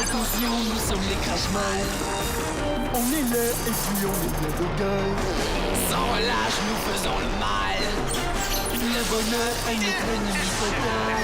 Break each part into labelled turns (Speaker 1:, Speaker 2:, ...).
Speaker 1: Attention, nous sommes les crash-malles. On est là et puis on est bien de gueule. Sans relâche, nous faisons le mal. Le bonheur est notre ennemi total.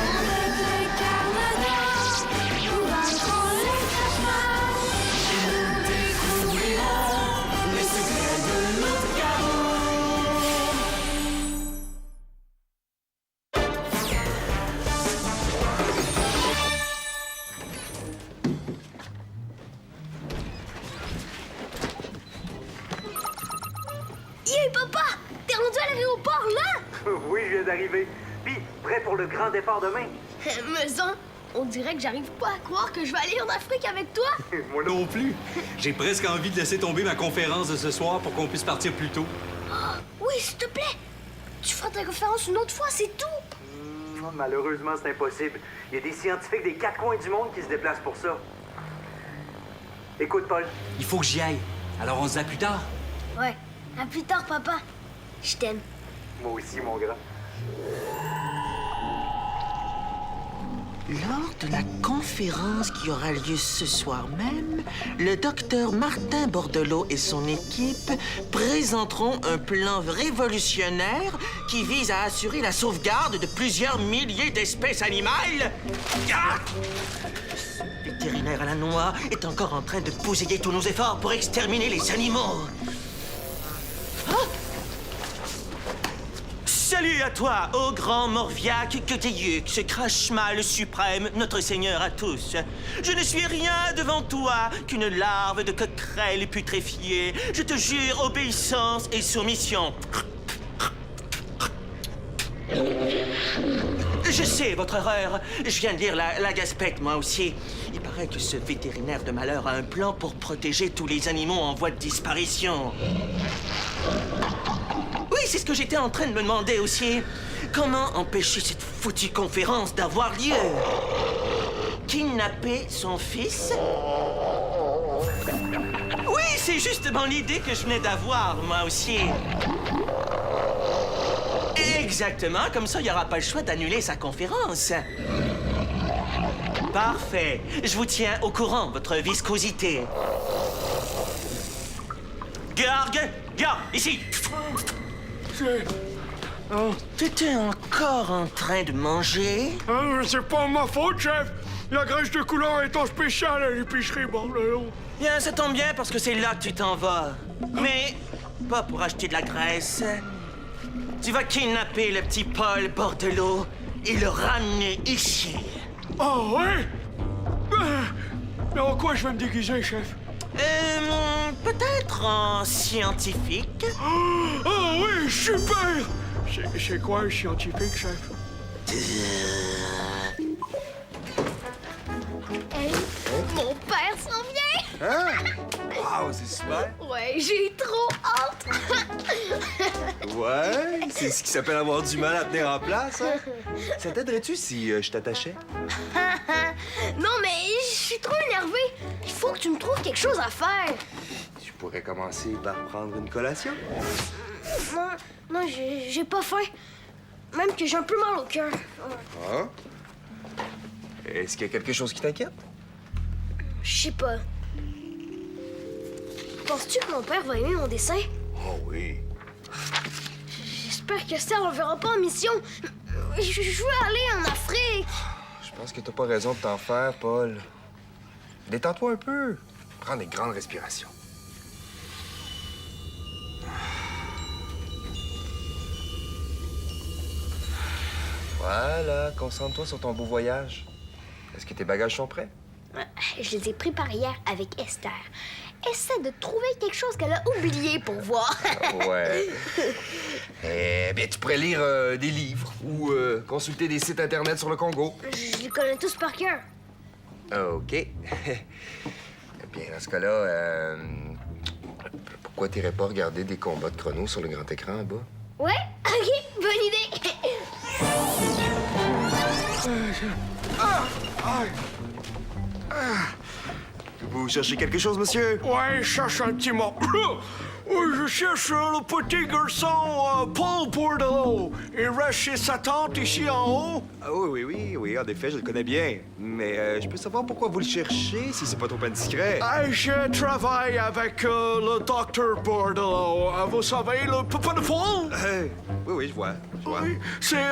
Speaker 2: Hey, papa! T'es rendu à l'aéroport, là?
Speaker 3: Oui, je viens d'arriver. Puis, prêt pour le grand départ demain?
Speaker 2: Maison, on dirait que j'arrive pas à croire que je vais aller en Afrique avec toi.
Speaker 3: Moi non plus. J'ai presque envie de laisser tomber ma conférence de ce soir pour qu'on puisse partir plus tôt.
Speaker 2: Oh, oui, s'il te plaît. Tu feras ta conférence une autre fois, c'est tout.
Speaker 3: Malheureusement, c'est impossible. Il y a des scientifiques des quatre coins du monde qui se déplacent pour ça. Écoute, Paul. Il faut que j'y aille. Alors, on se dit à plus tard.
Speaker 2: Ouais. À plus tard, papa. Je t'aime.
Speaker 3: Moi aussi, mon grand.
Speaker 4: Lors de la conférence qui aura lieu ce soir même, le docteur Martin Bordelot et son équipe présenteront un plan révolutionnaire qui vise à assurer la sauvegarde de plusieurs milliers d'espèces animales. Ah! Le vétérinaire à la noix est encore en train de bousiller tous nos efforts pour exterminer les animaux. Ah! Salut à toi, ô grand Morviac Cuteyuc, ce crache-mal suprême, notre seigneur à tous. Je ne suis rien devant toi qu'une larve de coquerelle putréfiée. Je te jure obéissance et soumission. Je sais votre horreur. Je viens de lire la Gaspette, moi aussi. Il paraît que ce vétérinaire de malheur a un plan pour protéger tous les animaux en voie de disparition. Oui, c'est ce que j'étais en train de me demander aussi. Comment empêcher cette foutue conférence d'avoir lieu? Kidnapper son fils? Oui, c'est justement l'idée que je venais d'avoir, moi aussi. Exactement, comme ça, il n'y aura pas le choix d'annuler sa conférence. Parfait. Je vous tiens au courant, votre viscosité. Gargue, ici! Oh, t'étais encore en train de manger?
Speaker 5: C'est pas ma faute, chef. La graisse de couleur est en spécial à l'épicerie, Bordelot.
Speaker 4: Bien, ça tombe bien parce que c'est là que tu t'en vas. Mais pas pour acheter de la graisse. Tu vas kidnapper le petit Paul Bordelot et le ramener ici.
Speaker 5: Oh, ouais? En quoi je vais me déguiser, chef?
Speaker 4: Peut-être en scientifique.
Speaker 5: Oh oui, super! C'est quoi un scientifique, chef?
Speaker 2: Hey, mon père s'en vient!
Speaker 6: Hein? Wow, c'est super!
Speaker 2: Ouais, j'ai trop hâte!
Speaker 6: Ouais, c'est ce qui s'appelle avoir du mal à tenir en place, hein? Ça t'aiderait-tu si je t'attachais?
Speaker 2: Non, mais je suis trop énervée. Il faut que tu me trouves quelque chose à faire.
Speaker 6: Tu pourrais commencer par prendre une collation.
Speaker 2: Non, j'ai pas faim. Même que j'ai un peu mal au cœur.
Speaker 6: Ah? Est-ce qu'il y a quelque chose qui t'inquiète?
Speaker 2: Je sais pas. Penses-tu que mon père va aimer mon dessin?
Speaker 6: Oh oui.
Speaker 2: J'espère que ça, on le verra pas en mission. Je veux aller en Afrique.
Speaker 6: Je pense que t'as pas raison de t'en faire, Paul. Détends-toi un peu. Prends des grandes respirations. Voilà, concentre-toi sur ton beau voyage. Est-ce que tes bagages sont prêts?
Speaker 2: Je les ai préparés hier avec Esther. Essaie de trouver quelque chose qu'elle a oublié pour voir.
Speaker 6: Ouais. Eh bien, tu pourrais lire des livres ou consulter des sites Internet sur le Congo.
Speaker 2: Je les connais tous par cœur.
Speaker 6: OK. Bien, dans ce cas-là, pourquoi t'irais pas regarder des combats de chrono sur le grand écran en bas?
Speaker 2: Ouais? OK, bonne idée.
Speaker 7: Vous cherchez quelque chose, monsieur?
Speaker 5: Ouais, je cherche un petit mot. Oui, je cherche le petit garçon Paul Bordelot. Il reste chez sa tante ici en haut.
Speaker 7: Ah, oui, en effet, je le connais bien. Mais je peux savoir pourquoi vous le cherchez, si c'est pas trop indiscret?
Speaker 5: Je travaille avec le docteur Bordelot. Vous savez, le papa de Paul?
Speaker 7: Oui, je vois.
Speaker 5: Oui,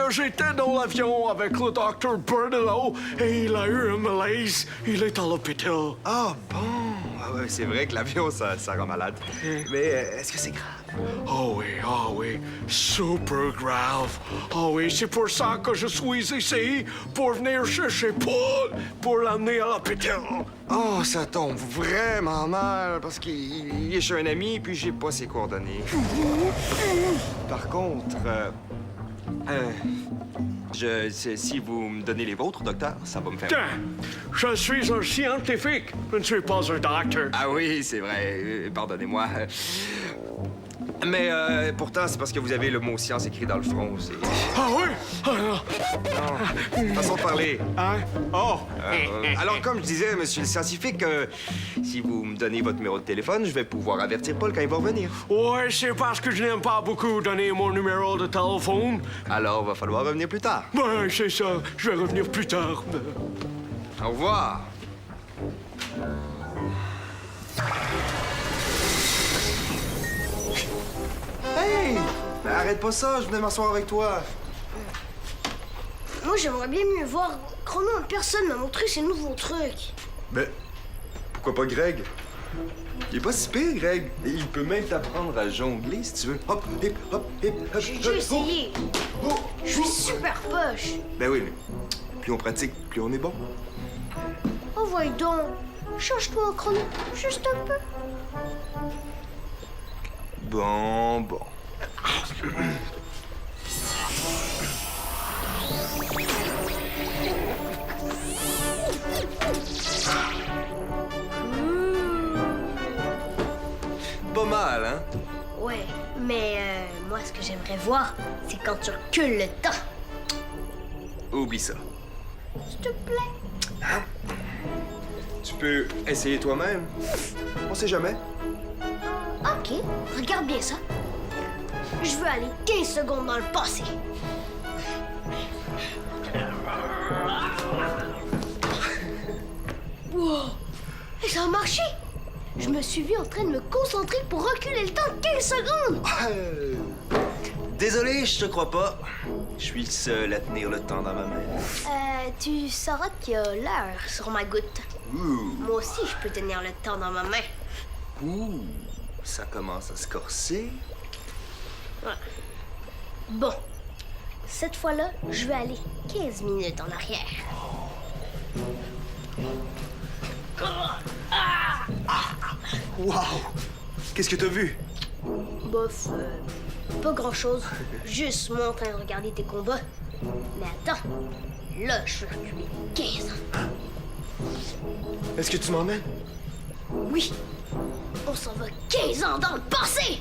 Speaker 5: j'étais dans l'avion avec le docteur Bordelot et il a eu un malaise. Il est à l'hôpital.
Speaker 7: Ah, bon. Ah, ouais, c'est vrai que l'avion, ça rend malade. Mais est-ce que c'est grave?
Speaker 5: Oh oui, super grave. Oh oui, c'est pour ça que je suis ici, pour venir chercher Paul, pour l'amener à l'hôpital.
Speaker 7: Oh, ça tombe vraiment mal, parce qu'il est chez un ami, puis j'ai pas ses coordonnées. Par contre, si vous me donnez les vôtres, docteur, ça va me faire...
Speaker 5: Tiens, je suis un scientifique, je ne suis pas un docteur.
Speaker 7: Ah oui, c'est vrai. Pardonnez-moi. Mais pourtant, c'est parce que vous avez le mot science écrit dans le front. C'est...
Speaker 5: Ah oui?
Speaker 7: Façon de parler.
Speaker 5: Hein? Oh!
Speaker 7: Alors, comme je disais, monsieur le scientifique, si vous me donnez votre numéro de téléphone, je vais pouvoir avertir Paul quand il va revenir.
Speaker 5: Ouais, c'est parce que je n'aime pas beaucoup donner mon numéro de téléphone.
Speaker 7: Alors, va falloir revenir plus tard.
Speaker 5: Ben, c'est ça. Je vais revenir plus tard.
Speaker 7: Au revoir. Hey! Mais arrête pas ça, je venais m'asseoir avec toi.
Speaker 2: Moi, j'aimerais bien mieux voir. Chrono, personne m'a montré ses nouveaux trucs.
Speaker 7: Mais pourquoi pas Greg? Il est pas si pire, Greg. Il peut même t'apprendre à jongler si tu veux. Hop, hip, hop, hip, hop.
Speaker 2: J'ai déjà essayé.
Speaker 7: Oh,
Speaker 2: Je suis super poche.
Speaker 7: Ben oui, mais plus on pratique, plus on est bon.
Speaker 2: Oh, voyons donc. Change-toi en chrono, juste un peu.
Speaker 7: Bon. Pas mal, hein?
Speaker 2: Ouais, mais moi, ce que j'aimerais voir, c'est quand tu recules le temps.
Speaker 7: Oublie ça.
Speaker 2: S'il te plaît.
Speaker 7: Tu peux essayer toi-même. On sait jamais.
Speaker 2: Ok, regarde bien ça. Je veux aller 15 secondes dans le passé. Wow! Et ça a marché! Je me suis vu en train de me concentrer pour reculer le temps de 15 secondes!
Speaker 7: Désolé, je te crois pas. Je suis le seul à tenir le temps dans ma main.
Speaker 2: Tu sauras qu'il y a l'heure sur ma goutte.
Speaker 7: Ouh,
Speaker 2: Moi aussi, je peux tenir le temps dans ma main.
Speaker 7: ouh, ça commence à se corser.
Speaker 2: Bon, cette fois-là, je vais aller 15 minutes en arrière.
Speaker 7: Wow! Qu'est-ce que t'as vu?
Speaker 2: Bof, pas grand-chose. Juste moi en train de regarder tes combats. Mais attends, là, je vais reculer 15 ans.
Speaker 7: Est-ce que tu m'emmènes?
Speaker 2: Oui, on s'en va 15 ans dans le passé!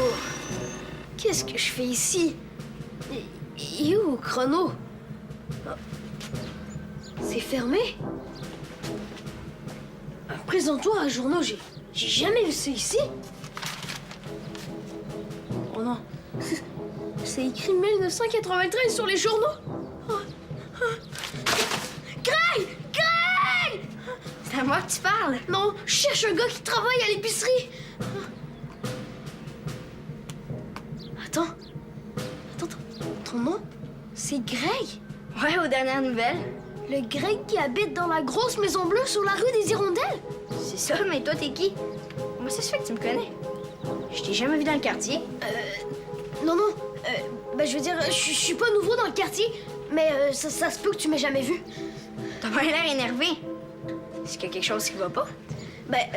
Speaker 2: Oh, qu'est-ce que je fais ici? Et où, Chrono? Oh. C'est fermé? Présente-toi à un journaux, j'ai jamais vu ça ici. Oh non, c'est écrit 1993 sur les journaux. Oh. Greg! Greg! C'est à moi que tu parles? Non, je cherche un gars qui travaille à l'épicerie. Attends, ton nom, c'est Greg? Ouais, aux dernières nouvelles. Le Greg qui habite dans la grosse maison bleue sur la rue des Hirondelles?
Speaker 8: C'est ça, mais toi, t'es qui? Moi, ça se fait que tu me connais. Je t'ai jamais vu dans le quartier.
Speaker 2: Non, ben je veux dire, je suis pas nouveau dans le quartier, mais ça se peut que tu m'aies jamais vu.
Speaker 8: T'as pas l'air énervé. Est-ce qu'il y a quelque chose qui va pas?
Speaker 2: Ben,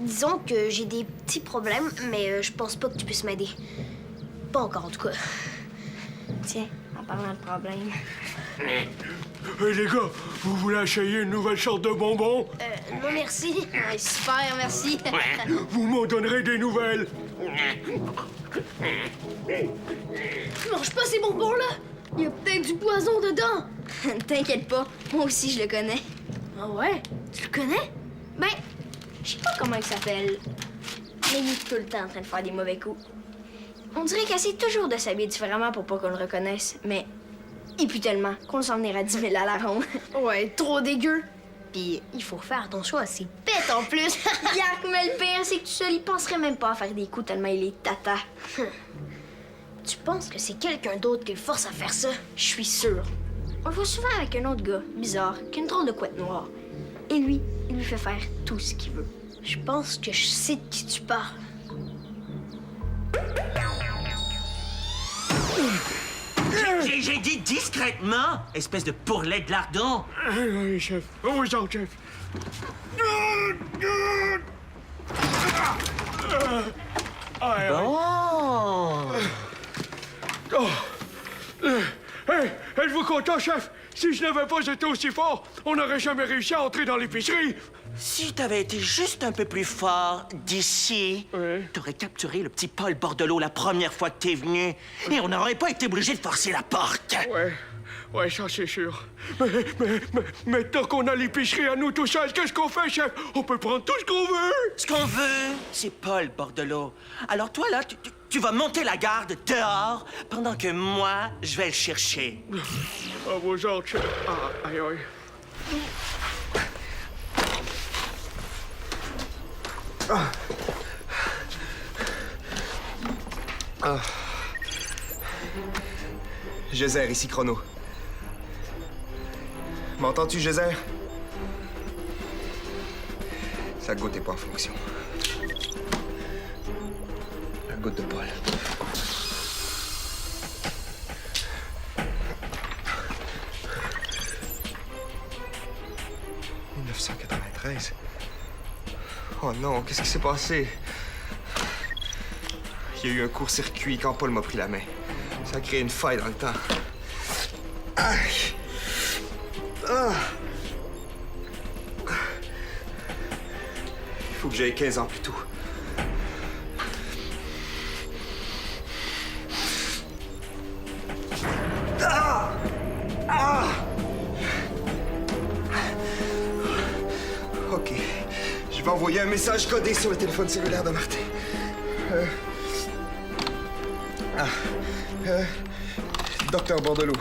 Speaker 2: disons que j'ai des petits problèmes, mais je pense pas que tu puisses m'aider. Pas encore, en tout cas.
Speaker 8: Tiens, en parlant de problème.
Speaker 5: Hey, les gars, vous voulez essayer une nouvelle sorte de bonbon?
Speaker 2: Non, merci. Ouais, super, merci.
Speaker 5: Vous m'en donnerez des nouvelles.
Speaker 2: Mange pas ces bonbons-là. Il y a peut-être du poison dedans.
Speaker 8: T'inquiète pas, moi aussi je le connais.
Speaker 2: Ah ouais? Tu le connais?
Speaker 8: Ben, je sais pas comment il s'appelle, mais il est tout le temps en train de faire des mauvais coups. On dirait qu'il essaie toujours de s'habiller différemment pour pas qu'on le reconnaisse, mais il pue tellement qu'on s'en venir à 10 000 à la ronde.
Speaker 2: Ouais, trop dégueu. Puis il faut faire attention à ses pets en plus.
Speaker 8: Yark, mais le pire, c'est que tout seul, il penserait même pas à faire des coups tellement il est tata.
Speaker 2: Tu penses que c'est quelqu'un d'autre qui le force à faire ça?
Speaker 8: Je suis sûre. On le voit souvent avec un autre gars, bizarre, qui a une drôle de couette noire. Et lui, il lui fait faire tout ce qu'il veut.
Speaker 2: Je pense que je sais de qui tu parles.
Speaker 9: J'ai dit discrètement, espèce de pourlet de lardon.
Speaker 5: Oui, chef. Oui, chef.
Speaker 9: Bon.
Speaker 5: Hey, êtes-vous content, chef? Si je n'avais pas été aussi fort, on n'aurait jamais réussi à entrer dans l'épicerie.
Speaker 9: Si t'avais été juste un peu plus fort d'ici,
Speaker 5: Ouais.
Speaker 9: t'aurais capturé le petit Paul Bordelot la première fois que t'es venu. Et on n'aurait pas été obligé de forcer la porte.
Speaker 5: Ouais, ça c'est sûr. Mais tant qu'on a l'épicerie à nous tout seuls, qu'est-ce qu'on fait, chef? On peut prendre tout ce qu'on veut.
Speaker 9: Ce qu'on veut, c'est Paul Bordelot. Alors toi, là, tu vas monter la garde dehors pendant que moi, je vais le chercher.
Speaker 5: À vos ordres, chef. Ah, aïe, aïe.
Speaker 7: Geyser, ici Chrono. M'entends-tu, Geyser? Sa goutte est pas en fonction. La goutte de Paul. « 1993. Oh non, qu'est-ce qui s'est passé? Il y a eu un court-circuit quand Paul m'a pris la main. Ça a créé une faille dans le temps. Aïe! Ah! Il faut que j'aille 15 ans plus tôt. Ah! Ah! OK. Je vais envoyer un message codé sur le téléphone cellulaire de Martin. Docteur Bordelot.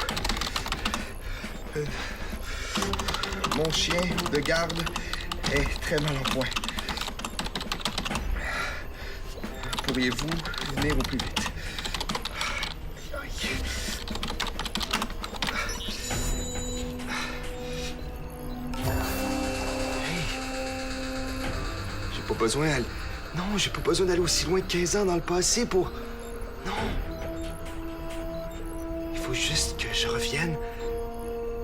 Speaker 7: Mon chien de garde est très mal en point. Pourriez-vous venir au plus vite? J'ai pas besoin d'aller... Non, j'ai pas besoin d'aller aussi loin que 15 ans dans le passé pour... Non. Il faut juste que je revienne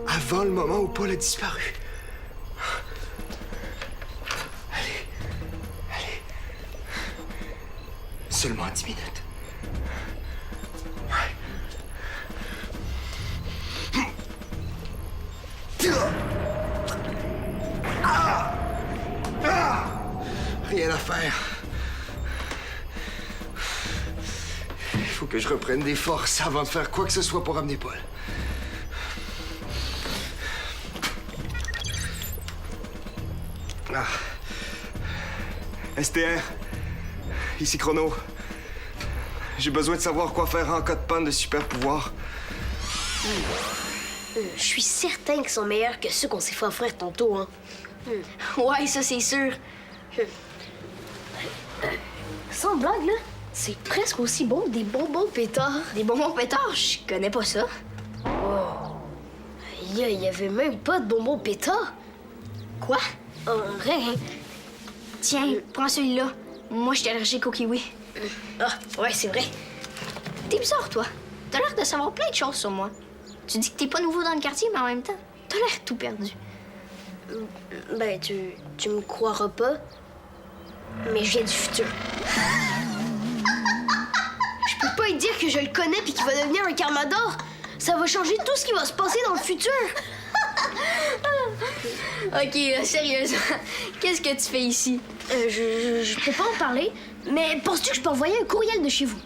Speaker 7: avant le moment où Paul a disparu. Allez. Seulement 10 minutes. Rien à faire. Il faut que je reprenne des forces avant de faire quoi que ce soit pour amener Paul. STR, ici Chrono. J'ai besoin de savoir quoi faire en cas de panne de super pouvoir.
Speaker 2: Je suis certain qu'ils sont meilleurs que ceux qu'on s'est fait offrir tantôt, hein.
Speaker 8: Ouais, ça c'est sûr.
Speaker 2: Sans blague, là, c'est presque aussi bon que des bonbons pétards.
Speaker 8: Des bonbons pétards, je connais pas ça.
Speaker 2: Il y avait même pas de bonbons pétards.
Speaker 8: Quoi?
Speaker 2: Rien.
Speaker 8: Tiens, prends celui-là. Moi, je suis allergique au kiwi.
Speaker 2: Ah, ouais, c'est vrai.
Speaker 8: T'es bizarre, toi. T'as l'air de savoir plein de choses sur moi. Tu dis que t'es pas nouveau dans le quartier, mais en même temps, t'as l'air tout perdu.
Speaker 2: Ben, tu me croiras pas, mais je viens du futur. Je peux pas lui dire que je le connais puis qu'il va devenir un Carmador. Ça va changer tout ce qui va se passer dans le futur.
Speaker 8: OK, là, sérieusement, qu'est-ce que tu fais ici?
Speaker 2: Je peux pas en parler, mais penses-tu que je peux envoyer un courriel de chez vous?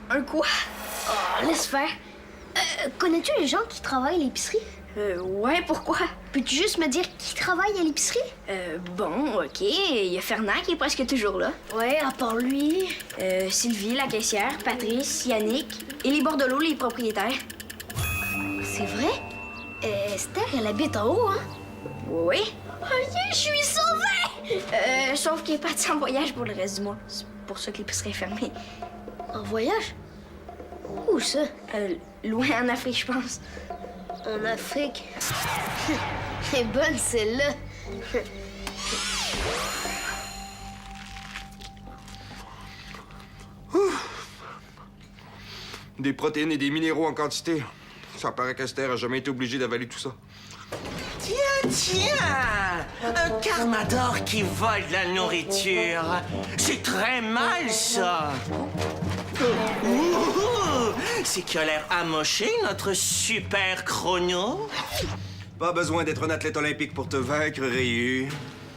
Speaker 8: Un quoi?
Speaker 2: Oh, laisse faire. Connais-tu les gens qui travaillent à l'épicerie?
Speaker 8: Ouais, pourquoi?
Speaker 2: Peux-tu juste me dire qui travaille à l'épicerie?
Speaker 8: Bon, OK. Il y a Fernand qui est presque toujours là.
Speaker 2: Ouais, à part lui...
Speaker 8: Sylvie, la caissière, Patrice, Yannick et les Bordelot, les propriétaires.
Speaker 2: C'est vrai? Esther, elle habite en haut, hein?
Speaker 8: Oui.
Speaker 2: OK, je suis sauvée!
Speaker 8: Sauf qu'il est parti en voyage pour le reste du mois. C'est pour ça que l'épicerie est fermée.
Speaker 2: En voyage? Où ça?
Speaker 8: Loin en Afrique, je pense.
Speaker 2: En Afrique. Elle est bonne, celle-là.
Speaker 7: Des protéines et des minéraux en quantité. Ça paraît qu'Esther a jamais été obligée d'avaler tout ça.
Speaker 9: Tiens! Un carmador qui vole de la nourriture. C'est très mal, ça. Ouh! C'est qui a l'air amoché, notre super chrono.
Speaker 7: Pas besoin d'être un athlète olympique pour te vaincre, Ryu.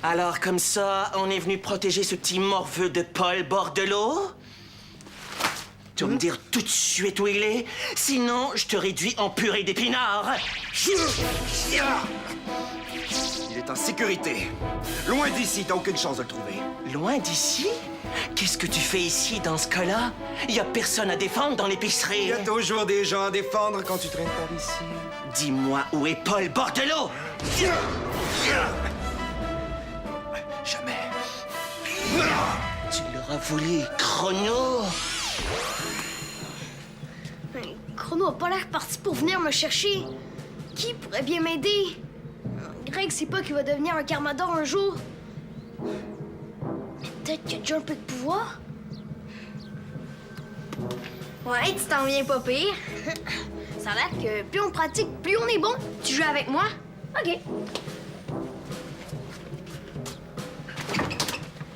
Speaker 9: Alors, comme ça, on est venu protéger ce petit morveux de Paul Bordelot? Tu vas me dire tout de suite où il est, sinon je te réduis en purée d'épinards.
Speaker 7: Il est en sécurité. Loin d'ici, t'as aucune chance de le trouver.
Speaker 9: Loin d'ici? Qu'est-ce que tu fais ici, dans ce cas-là? Il y a personne à défendre dans l'épicerie.
Speaker 7: Il y a toujours des gens à défendre quand tu traînes par ici.
Speaker 9: Dis-moi où est Paul Bordelot?
Speaker 7: Jamais.
Speaker 9: Tu l'auras voulu, Chrono.
Speaker 2: Chrono a pas l'air parti pour venir me chercher. Qui pourrait bien m'aider? Greg sait pas qu'il va devenir un carmador un jour. Mais peut-être qu'il a déjà un peu de pouvoir.
Speaker 8: Ouais, tu t'en viens pas pire.
Speaker 2: Ça a l'air que plus on pratique, plus on est bon.
Speaker 8: Tu joues avec moi?
Speaker 2: OK.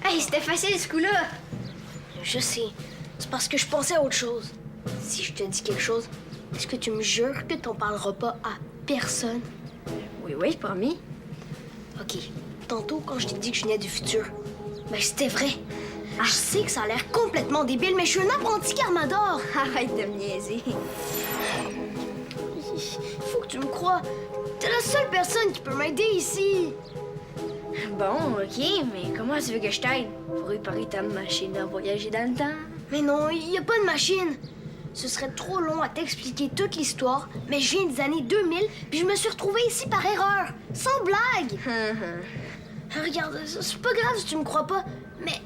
Speaker 8: Hey, c'était facile ce coup-là.
Speaker 2: Je sais. C'est parce que je pensais à autre chose. Si je te dis quelque chose, est-ce que tu me jures que t'en parleras pas à personne?
Speaker 8: Oui, promis.
Speaker 2: OK. Tantôt, quand je t'ai dit que je venais du futur, ben c'était vrai. Je sais que ça a l'air complètement débile, mais je suis un apprenti carmador.
Speaker 8: Arrête de me niaiser.
Speaker 2: Faut que tu me crois. T'es la seule personne qui peut m'aider ici.
Speaker 8: Bon, OK, mais comment tu veux que je t'aide? Pour réparer ta machine à voyager dans le temps?
Speaker 2: Mais non, il y a pas de machine. Ce serait trop long à t'expliquer toute l'histoire, mais je viens des années 2000, puis je me suis retrouvée ici par erreur. Sans blague. Regarde, c'est pas grave si tu me crois pas, mais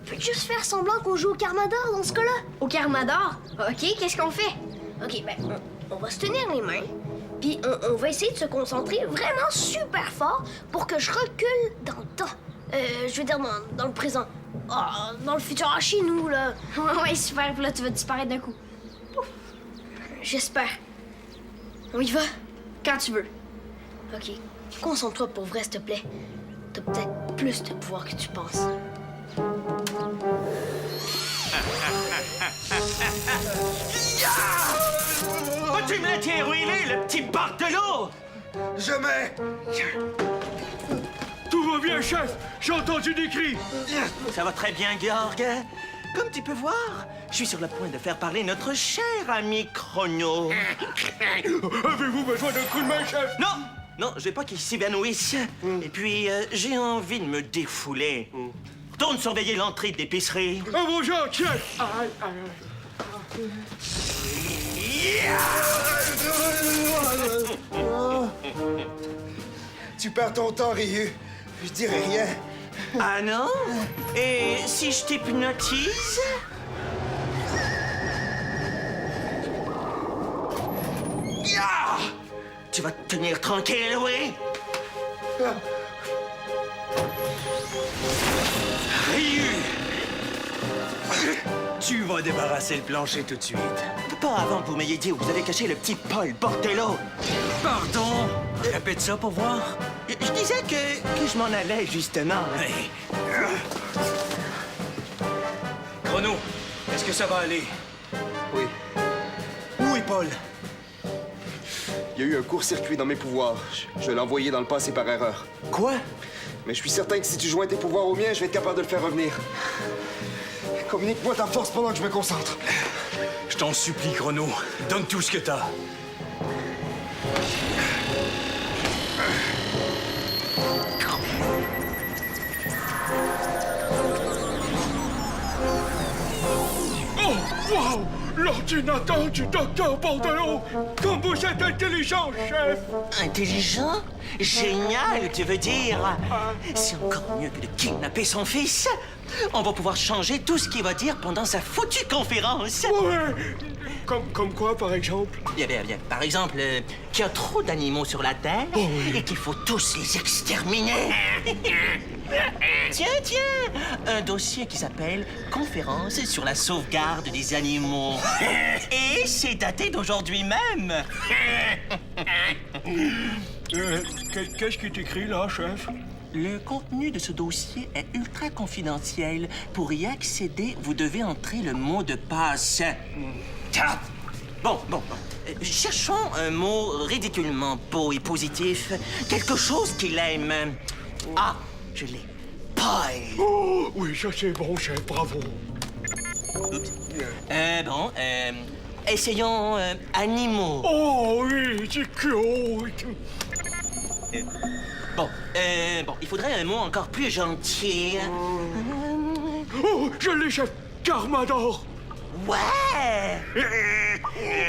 Speaker 2: peux juste faire semblant qu'on joue au carmador dans ce cas-là?
Speaker 8: Au carmador? OK, qu'est-ce qu'on fait?
Speaker 2: OK, ben, on va se tenir les mains, puis on va essayer de se concentrer vraiment super fort pour que je recule dans le temps. Je veux dire, dans le présent. Oh, dans le futur, chez nous, là.
Speaker 8: Ouais, super, puis là, tu vas disparaître d'un coup.
Speaker 2: J'espère. On y va?
Speaker 8: Quand tu veux.
Speaker 2: OK. Concentre-toi pour vrai, s'il te plaît. T'as peut-être plus de pouvoir que tu penses.
Speaker 9: Peux-tu me dire où il est, le petit Bordelot?
Speaker 7: Jamais!
Speaker 5: Tout va bien, chef. J'ai entendu des cris.
Speaker 9: Ça va très bien, Georg. Comme tu peux voir, je suis sur le point de faire parler notre cher ami Chrono.
Speaker 5: Avez-vous besoin d'un coup de main, chef?
Speaker 9: Non, je veux pas qu'il s'évanouisse. Et puis, j'ai envie de me défouler. Retourne surveiller l'entrée de l'épicerie.
Speaker 5: À vos gens, chef.
Speaker 7: Tu perds ton temps, Ryu. Je dirais rien.
Speaker 9: Ah non? Et si je t'hypnotise? Ah! Tu vas te tenir tranquille, oui?
Speaker 10: Ryu! Tu vas débarrasser le plancher tout de suite.
Speaker 9: Pas avant que vous m'ayez dit où vous avez caché le petit Paul Bordelot.
Speaker 10: Pardon? Répète ça pour voir.
Speaker 9: Je disais que je m'en allais, justement.
Speaker 10: Hey. Chrono, est-ce que ça va aller?
Speaker 7: Oui.
Speaker 10: Où est Paul?
Speaker 7: Il y a eu un court-circuit dans mes pouvoirs. Je l'ai envoyé dans le passé par erreur.
Speaker 10: Quoi?
Speaker 7: Mais je suis certain que si tu joins tes pouvoirs aux miens, je vais être capable de le faire revenir. Communique-moi ta force pendant que je me concentre.
Speaker 10: Je t'en supplie, Chrono. Donne tout ce que t'as.
Speaker 5: Oh, wow! L'ordinateur du docteur Bordelot! Comme vous êtes intelligent, chef!
Speaker 9: Intelligent? Génial, tu veux dire? C'est encore mieux que de kidnapper son fils. On va pouvoir changer tout ce qu'il va dire pendant sa foutue conférence.
Speaker 5: Ouais! Comme quoi, par exemple?
Speaker 9: Bien. Par exemple, qu'il y a trop d'animaux sur la Terre et qu'il faut tous les exterminer. Tiens, un dossier qui s'appelle « Conférence sur la sauvegarde des animaux ». Et c'est daté d'aujourd'hui même.
Speaker 5: Qu'est-ce qui est écrit là, chef?
Speaker 9: Le contenu de ce dossier est ultra confidentiel. Pour y accéder, vous devez entrer le mot de passe. Tiens. Bon. Cherchons un mot ridiculement beau et positif. Quelque chose qu'il aime. Ah, je l'ai. Paille.
Speaker 5: Oh, oui, ça c'est bon, chef, bravo.
Speaker 9: Oups. Essayons animaux.
Speaker 5: Oh oui, c'est cute.
Speaker 9: Bon, il faudrait un mot encore plus gentil.
Speaker 5: Oh, je l'ai, chef. Carmador.
Speaker 9: Ouais!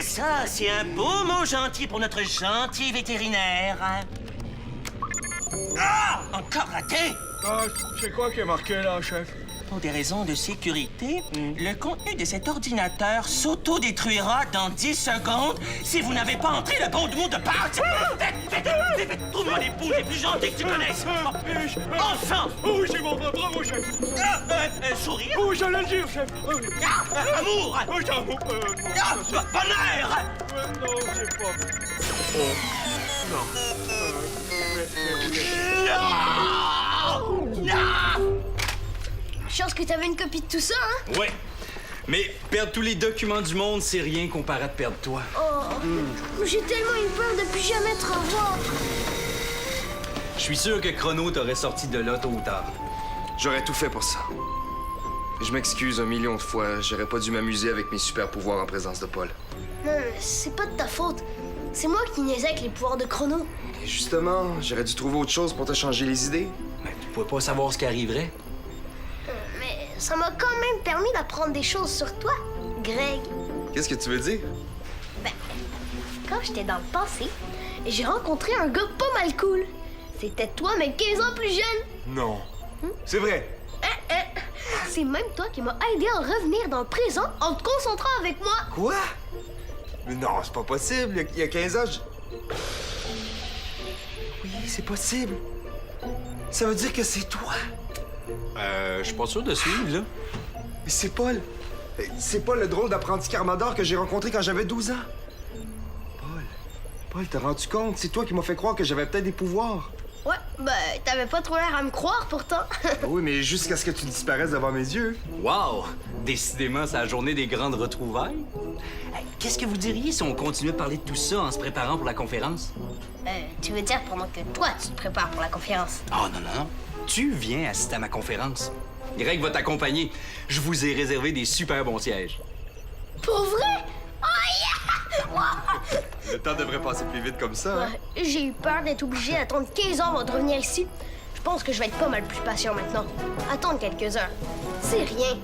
Speaker 9: Ça, c'est un beau mot gentil pour notre gentil vétérinaire. Ah! Encore raté!
Speaker 5: Ah, c'est quoi qui est marqué là, chef?
Speaker 9: Pour des raisons de sécurité, le contenu de cet ordinateur s'auto-détruira dans 10 secondes si vous n'avez pas entré le bon mot de passe. Vite, trouve-moi les poules les plus gentilles que tu connaisses. Enfant!
Speaker 5: Oui, c'est bon, bravo, chef.
Speaker 9: Sourire?
Speaker 5: Oui, j'allais le dire, chef.
Speaker 9: Amour!
Speaker 5: Oui, c'est amour.
Speaker 9: Bonheur!
Speaker 5: Non, c'est pas... Oh, non.
Speaker 2: Chance que t'avais une copie de tout ça, hein?
Speaker 10: Ouais. Mais perdre tous les documents du monde, c'est rien comparé à te perdre toi.
Speaker 2: J'ai tellement eu peur de plus jamais te revoir.
Speaker 10: Je suis sûr que Chrono t'aurait sorti de là tôt ou tard.
Speaker 7: J'aurais tout fait pour ça. Je m'excuse 1 million de fois. J'aurais pas dû m'amuser avec mes super pouvoirs en présence de Paul.
Speaker 2: Non, c'est pas de ta faute. C'est moi qui niaisais avec les pouvoirs de Chrono.
Speaker 7: Et justement, j'aurais dû trouver autre chose pour te changer les idées.
Speaker 10: Mais tu pouvais pas savoir ce qui arriverait.
Speaker 2: Mais ça m'a quand même permis d'apprendre des choses sur toi, Greg.
Speaker 7: Qu'est-ce que tu veux dire?
Speaker 2: Quand j'étais dans le passé, j'ai rencontré un gars pas mal cool. C'était toi, mais 15 ans plus jeune.
Speaker 7: Non. C'est vrai.
Speaker 2: C'est même toi qui m'as aidé à revenir dans le présent en te concentrant avec moi.
Speaker 7: Quoi? Mais non, c'est pas possible. Il y a 15 ans, Oui, c'est possible. Ça veut dire que c'est toi.
Speaker 10: Je suis pas sûr de suivre, là.
Speaker 7: Mais c'est Paul. C'est Paul, le drôle d'apprenti Carmador que j'ai rencontré quand j'avais 12 ans. Paul, t'as rendu compte? C'est toi qui m'as fait croire que j'avais peut-être des pouvoirs.
Speaker 2: Ouais, t'avais pas trop l'air à me croire pourtant.
Speaker 7: Oui, mais jusqu'à ce que tu disparaisses devant mes yeux.
Speaker 10: Wow! Décidément, c'est la journée des grandes retrouvailles. Qu'est-ce que vous diriez si on continuait de parler de tout ça en se préparant pour la conférence?
Speaker 2: Tu veux dire pendant que toi, tu te prépares pour la conférence?
Speaker 10: Oh non. Tu viens assister à ma conférence. Greg va t'accompagner. Je vous ai réservé des super bons sièges.
Speaker 2: Pour vrai? Oh yeah!
Speaker 7: Le temps devrait passer plus vite comme ça. Hein?
Speaker 2: J'ai eu peur d'être obligé d'attendre 15 ans avant de revenir ici. Je pense que je vais être pas mal plus patient maintenant. Attendre quelques heures, c'est rien.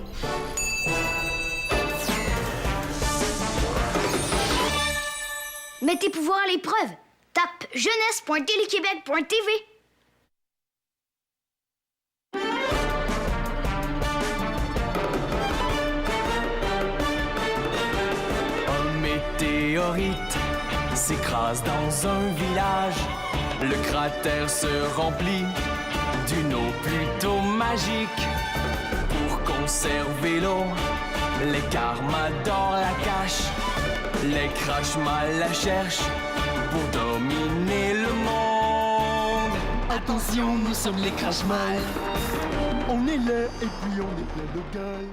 Speaker 2: Mets tes pouvoirs à l'épreuve. Tape jeunesse.téléquébec.tv.
Speaker 1: Météorite s'écrase dans un village. Le cratère se remplit d'une eau plutôt magique. Pour conserver l'eau, les Carmador la cachent. Les Crashmal la cherchent pour dominer le monde.
Speaker 11: Attention, nous sommes les Crashmal. On est là et puis on est plein de gueule.